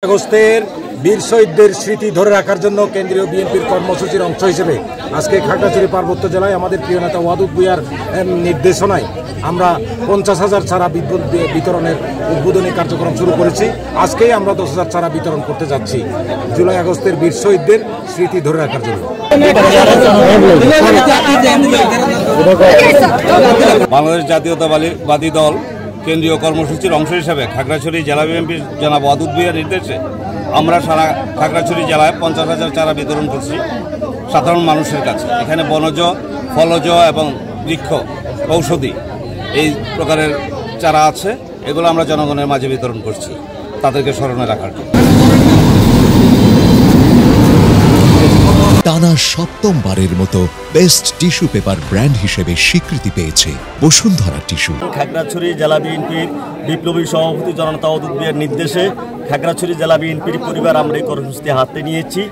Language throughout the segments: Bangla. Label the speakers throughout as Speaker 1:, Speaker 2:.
Speaker 1: আগস্টের বীর শহীদদের স্মৃতি ধরে রাখার জন্য কেন্দ্রীয় বিএনপির কর্মসূচির অংশ হিসেবে আজকে খাগড়াছড়ি পার্বত্য জেলায় আমাদের প্রিয় নেতা ওয়াদুদ ভূঁইয়ার নির্দেশনায় আমরা 50,000 চারা বিতরণের উদ্বোধনী কার্যক্রম শুরু করেছি। আজকেই আমরা 10,000 চারা বিতরণ করতে যাচ্ছি জুলাই আগস্টের বীর শহীদদের স্মৃতি ধরে রাখার জন্য।
Speaker 2: বাংলাদেশ জাতীয়তাবাদী দল কেন্দ্রীয় কর্মসূচির অংশ হিসাবে খাগড়াছড়ি জেলা বিএনপির জনাব ওয়াদুদ ভূঁইয়ার নির্দেশে আমরা সারা খাগড়াছড়ি জেলায় 50,000 চারা বিতরণ করছি সাধারণ মানুষের কাছে। এখানে বনজ, ফলজ এবং বৃক্ষ, ঔষধি এই প্রকারের চারা আছে, এগুলো আমরা জনগণের মাঝে বিতরণ করছি তাদেরকে স্মরণে রাখার জন্য।
Speaker 3: টানা সপ্তমবারের মতো বেস্ট টিস্যু পেপার ব্র্যান্ড হিসেবে স্বীকৃতি পেয়েছে বসুন্ধরা টিস্যু।
Speaker 4: খাগড়াছড়ি জেলা বিএনপির বিপ্লবী সভাপতি জননেতা ওয়াদুদ ভূঁইয়ার নির্দেশে খাগড়াছড়ি জেলা বিএনপির পরিবার আমরা এই কর্মসূচি হাতে নিয়েছি।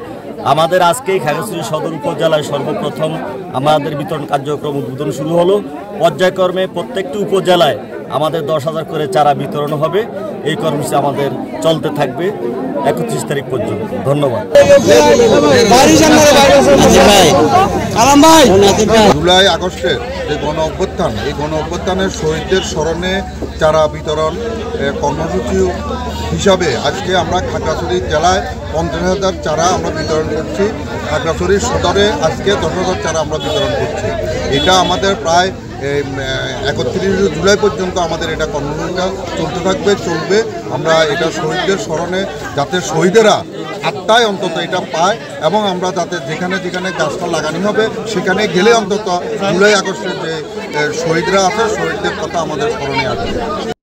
Speaker 4: আমাদের আজকেই খাগড়াছড়ি সদর উপজেলায় সর্বপ্রথম আমাদের বিতরণ কার্যক্রম উদ্বোধন শুরু হলো। পর্যায়ক্রমে প্রত্যেকটি উপজেলায় আমাদের 10,000 করে চারা বিতরণ হবে। এই কর্মসূচি আমাদের চলতে থাকবে 31 তারিখ পর্যন্ত। ধন্যবাদ।
Speaker 5: জুলাই আগস্টের যে গণ অভ্যুত্থান, এই গণ অভ্যুত্থানের শহীদদের স্মরণে চারা বিতরণ কর্মসূচি হিসাবে আজকে আমরা খাগড়াছড়ি জেলায় 50,000 চারা আমরা বিতরণ করছি। খাগড়াছড়ি সদরে আজকে 10,000 চারা আমরা বিতরণ করছি। এটা আমাদের প্রায় 31 জুলাই পর্যন্ত আমাদের এটা কর্মসূচিটা চলবে। আমরা এটা শহীদদের স্মরণে যাতে শহীদেরা আত্মায় অন্তত এটা পায় এবং আমরা যাতে যেখানে যেখানে গাছটা লাগানো হবে সেখানে গেলে অন্তত জুলাই আগস্টের যে শহীদরা আছে শহীদদের কথা আমাদের স্মরণে আসবে।